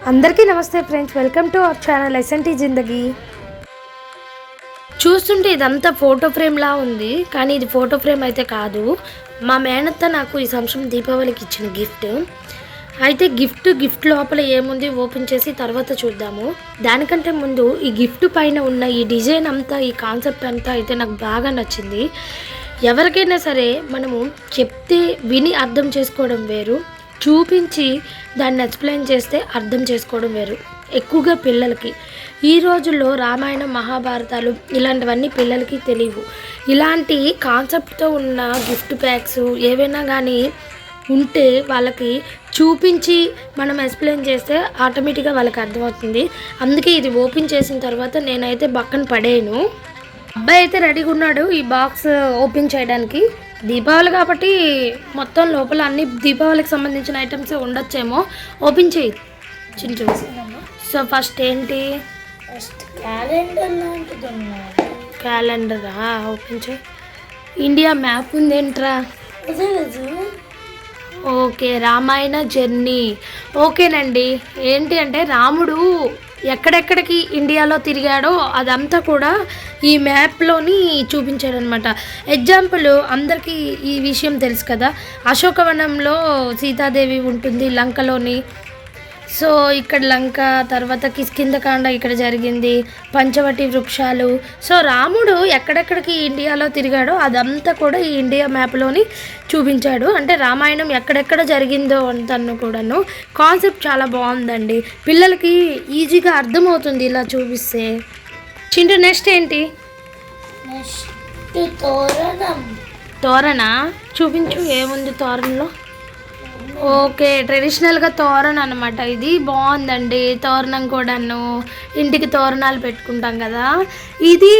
అందరికీ నమస్తే friends, welcome to our channel SNT Zindagi. చూస్తుంటే ఇదంతా ఫోటో ఫ్రేమ్లా ఉంది, కానీ ఇది ఫోటో ఫ్రేమ్ అయితే కాదు. మా మేనత్త నాకు ఈ సంవత్సరం దీపావళికి ఇచ్చిన గిఫ్ట్. అయితే గిఫ్ట్ లోపల ఏముంది ఓపెన్ చేసి తర్వాత చూద్దాము. దానికంటే ముందు ఈ గిఫ్ట్ పైన ఉన్న ఈ డిజైన్ అంతా, ఈ కాన్సెప్ట్ అంతా అయితే నాకు బాగా నచ్చింది. ఎవరికైనా సరే మనము చెప్తే విని అర్థం చేసుకోవడం వేరు, చూపించి దాన్ని ఎక్స్ప్లెయిన్ చేస్తే అర్థం చేసుకోవడం వేరు. ఎక్కువగా పిల్లలకి ఈ రోజుల్లో రామాయణం, మహాభారతాలు ఇలాంటివన్నీ పిల్లలకి తెలియవు. ఇలాంటి కాన్సెప్ట్తో ఉన్న గిఫ్ట్ ప్యాక్స్ ఏవైనా కానీ ఉంటే వాళ్ళకి చూపించి మనం ఎక్స్ప్లెయిన్ చేస్తే ఆటోమేటిక్గా వాళ్ళకి అర్థమవుతుంది. అందుకే ఇది ఓపెన్ చేసిన తర్వాత నేనైతే పక్కన పడేను. అబ్బాయి అయితే రెడీగా ఉన్నాడు ఈ బాక్స్ ఓపెన్ చేయడానికి. దీపావళి కాబట్టి మొత్తం లోపల అన్ని దీపావళికి సంబంధించిన ఐటమ్స్ ఉండొచ్చేమో. ఓపెన్ చేయి చించు. సో ఫస్ట్ ఏంటి? క్యాలెండరా? ఓపెన్ చేయి. ఇండియా మ్యాప్ ఉందేంట్రా? Okay, Ramayana journey. ఓకేనండి. ఏంటి అంటే రాముడు ఎక్కడెక్కడికి ఇండియాలో తిరిగాడో అదంతా కూడా ఈ మ్యాప్లోని చూపించాడు అనమాట. ఎగ్జాంపుల్ అందరికీ ఈ విషయం తెలుసు కదా, అశోకవనంలో సీతాదేవి ఉంటుంది లంకలోని. సో ఇక్కడ లంక, తర్వాత కిష్కింధకాండ ఇక్కడ జరిగింది, పంచవటి వృక్షాలు. సో రాముడు ఎక్కడెక్కడికి ఇండియాలో తిరిగాడో అదంతా కూడా ఈ ఇండియా మ్యాప్లోని చూపించాడు. అంటే రామాయణం ఎక్కడెక్కడ జరిగిందో అంతను కూడాను. కాన్సెప్ట్ చాలా బాగుందండి, పిల్లలకి ఈజీగా అర్థమవుతుంది ఇలా చూపిస్తే. చింటూ నెక్స్ట్ ఏంటి? తోరణ చూపించు, ఏముంది తోరణలో? ఓకే, ట్రెడిషనల్గా తోరణం అనమాట. ఇది బాగుందండి. తోరణం కూడాను ఇంటికి తోరణాలు పెట్టుకుంటాం కదా. ఇది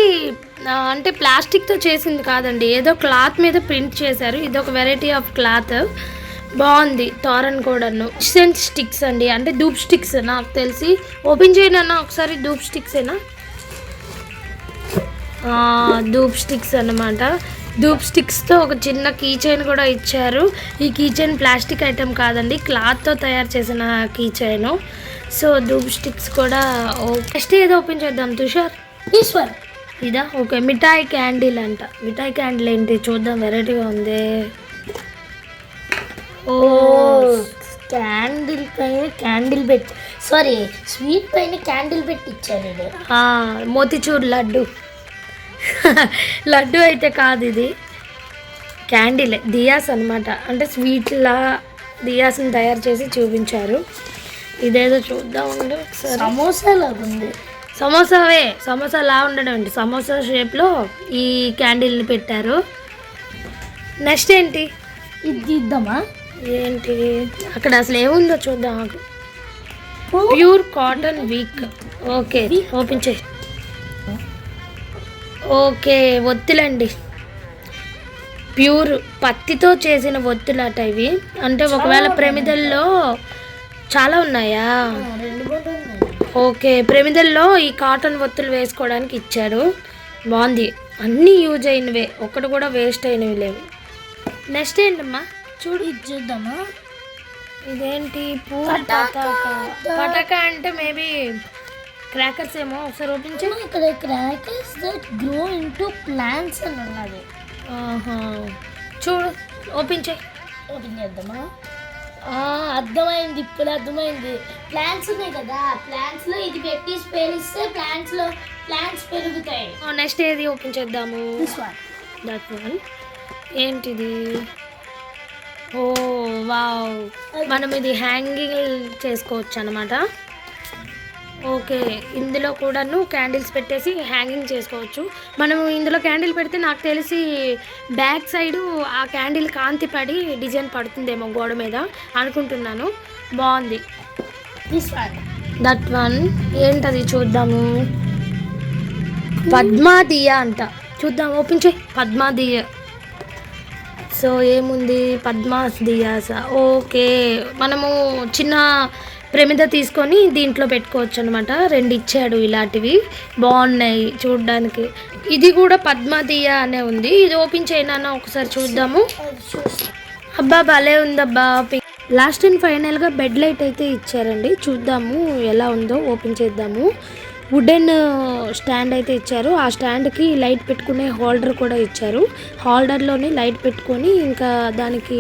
అంటే ప్లాస్టిక్తో చేసింది కాదండి, ఏదో క్లాత్ మీద ప్రింట్ చేశారు. ఇది ఒక వెరైటీ ఆఫ్ క్లాత్, బాగుంది. తోరణం కూడాను సెంట్ స్టిక్స్ అండి, అంటే ధూప్ స్టిక్స్ నాకు తెలిసి. ఓపెన్ చేయనన్నా ఒకసారి. ధూప్ స్టిక్సేనా? ధూప్ స్టిక్స్ అన్నమాట. ధూప్ స్టిక్స్తో ఒక చిన్న కీ చైన్ కూడా ఇచ్చారు. ఈ కీ చైన్ ప్లాస్టిక్ ఐటెం కాదండి, క్లాత్తో తయారు చేసిన key chain. So dhoop sticks కూడా నెక్స్ట్ ఏదో ఓపెన్ చేద్దాం తుషార్. ఈశ్వర్ ఇదా? ఓకే, మిఠాయి క్యాండిల్ అంట. మిఠాయి క్యాండిల్ ఏంటి చూద్దాం, వెరైటీగా ఉంది. ఓ, క్యాండిల్ పైన క్యాండిల్ పెట్టి, సారీ స్వీట్ పైన క్యాండిల్ పెట్టి ఇచ్చారు. మోతిచూర్ లడ్డు. లడ్డు అయితే కాదు, ఇది క్యాండిల్, దియాస్ అనమాట. అంటే స్వీట్లా దియాస్ని తయారు చేసి చూపించారు. ఇదేదో చూద్దాం ఉండి ఒకసారి. సమోసా లాగా ఉంది. సమోసావే, సమోసా లా ఉండడం అండి. సమోసా షేప్లో ఈ క్యాండిల్ని పెట్టారు. నెక్స్ట్ ఏంటి? ఇది ఇద్దామా? ఏంటి అక్కడ అసలు ఏముందో చూద్దాం. Pure cotton week. Okay, open చేయి. ఓకే, ఒత్తులండి. ప్యూర్ పత్తితో చేసిన ఒత్తులట ఇవి. అంటే ఒకవేళ ప్రమిదల్లో చాలా ఉన్నాయా? ఓకే, ప్రమిదల్లో ఈ కాటన్ ఒత్తులు వేసుకోవడానికి ఇచ్చాడు. బాగుంది, అన్నీ యూజ్ అయినవే, ఒక్కటి కూడా వేస్ట్ అయినవి లేవు. నెక్స్ట్ ఏంటమ్మా? చూడు, ఇది చూద్దామా? ఇదేంటి? పటాకా అంటే మేబీ క్రాకర్స్ ఏమో. ఒకసారి ఓపెన్ చేయి. ఇక్కడ crackers that grow into plants అని ఉన్నది. చూడు, ఓపెన్ చేయి. ఓపెన్ చేద్దామా? అర్థమైంది, ఇప్పుడు అర్థమైంది. ప్లాంట్స్ ఉన్నాయి కదా, ప్లాంట్స్లో ఇది పెట్టి పేలిస్తే ప్లాంట్స్ పెరుగుతాయి. నెక్స్ట్ ఏది ఓపెన్ చేద్దాము? That one. ఏంటిది? ఓ వావ్, మనం ఇది హ్యాంగింగ్ చేసుకోవచ్చు అనమాట. ఓకే, ఇందులో కూడాను క్యాండిల్స్ పెట్టేసి హ్యాంగింగ్ చేసుకోవచ్చు. మనం ఇందులో క్యాండిల్ పెడితే నాకు తెలిసి బ్యాక్ సైడు ఆ క్యాండిల్ కాంతి పడి డిజైన్ పడుతుందేమో గోడ మీద అనుకుంటున్నాను. బాగుంది. దట్ వన్ ఏంటది చూద్దాము. పద్మాదియా అంట. చూద్దాం, ఓపెన్ చేయి. పద్మాదియా. సో ఏముంది? పద్మాస్ దియాసా. ఓకే, మనము చిన్న ప్రమిద తీసుకొని దీంట్లో పెట్టుకోవచ్చు అనమాట. 2 ఇచ్చాడు ఇలాంటివి, బాగున్నాయి చూడడానికి. ఇది కూడా పద్మాదియా అనే ఉంది. ఇది ఓపెన్ చేయనా ఒకసారి చూద్దాము. అబ్బా భలే ఉందబ్బా. లాస్ట్ అండ్ ఫైనల్గా బెడ్ లైట్ అయితే ఇచ్చారండి. చూద్దాము ఎలా ఉందో, ఓపెన్ చేద్దాము. వుడెన్ స్టాండ్ అయితే ఇచ్చారు. ఆ స్టాండ్కి లైట్ పెట్టుకునే హోల్డర్ కూడా ఇచ్చారు. హోల్డర్లోనే లైట్ పెట్టుకొని ఇంకా దానికి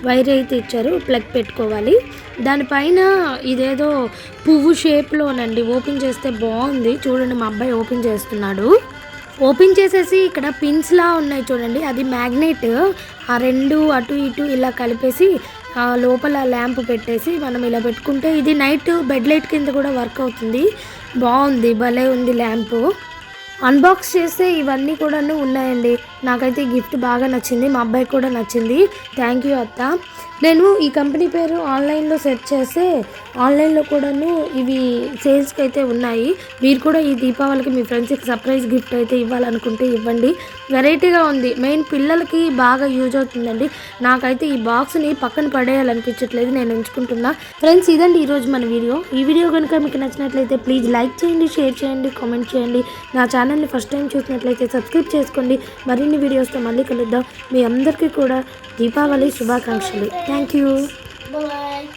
వైర్ అయితే ఇచ్చారు, ప్లగ్ పెట్టుకోవాలి. దానిపైన ఇదేదో పువ్వు షేప్లోనండి. ఓపెన్ చేస్తే బాగుంది. చూడండి మా అబ్బాయి ఓపెన్ చేస్తున్నాడు. ఓపెన్ చేసేసి ఇక్కడ పిన్స్లా ఉన్నాయి చూడండి, అది మ్యాగ్నెట్. ఆ రెండు అటు ఇటు ఇలా కలిపేసి లోపల ల్యాంప్ పెట్టేసి మనం ఇలా పెట్టుకుంటే ఇది నైట్ బెడ్ లైట్ కింద కూడా వర్క్ అవుతుంది. బాగుంది, భలే ఉంది ల్యాంపు. అన్బాక్స్ చేస్తే ఇవన్నీ కూడా ఉన్నాయండి. నాకైతే ఈ గిఫ్ట్ బాగా నచ్చింది, మా అబ్బాయికి కూడా నచ్చింది. థ్యాంక్ యూ అత్త. నేను ఈ కంపెనీ పేరు ఆన్లైన్లో సెర్చ్ చేస్తే ఆన్లైన్లో కూడాను ఇవి సేల్స్కి అయితే ఉన్నాయి. మీరు కూడా ఈ దీపావళికి మీ ఫ్రెండ్స్కి సర్ప్రైజ్ గిఫ్ట్ అయితే ఇవ్వాలనుకుంటే ఇవ్వండి. వెరైటీగా ఉంది, మెయిన్ పిల్లలకి బాగా యూజ్ అవుతుందండి. నాకైతే ఈ బాక్స్ని పక్కన పడేయాలనిపించట్లేదు, నేను ఎంచుకుంటున్నా. ఫ్రెండ్స్, ఇదండి ఈరోజు మన వీడియో. ఈ వీడియో కనుక మీకు నచ్చినట్లయితే ప్లీజ్ లైక్ చేయండి, షేర్ చేయండి, కామెంట్ చేయండి. నా ఛానల్ని ఫస్ట్ టైం చూసినట్లయితే సబ్స్క్రైబ్ చేసుకోండి. మరిన్ని వీడియోస్తో మళ్ళీ కలుద్దాం. మీ అందరికీ కూడా దీపావళి శుభాకాంక్షలు. Thank you. బాయ్.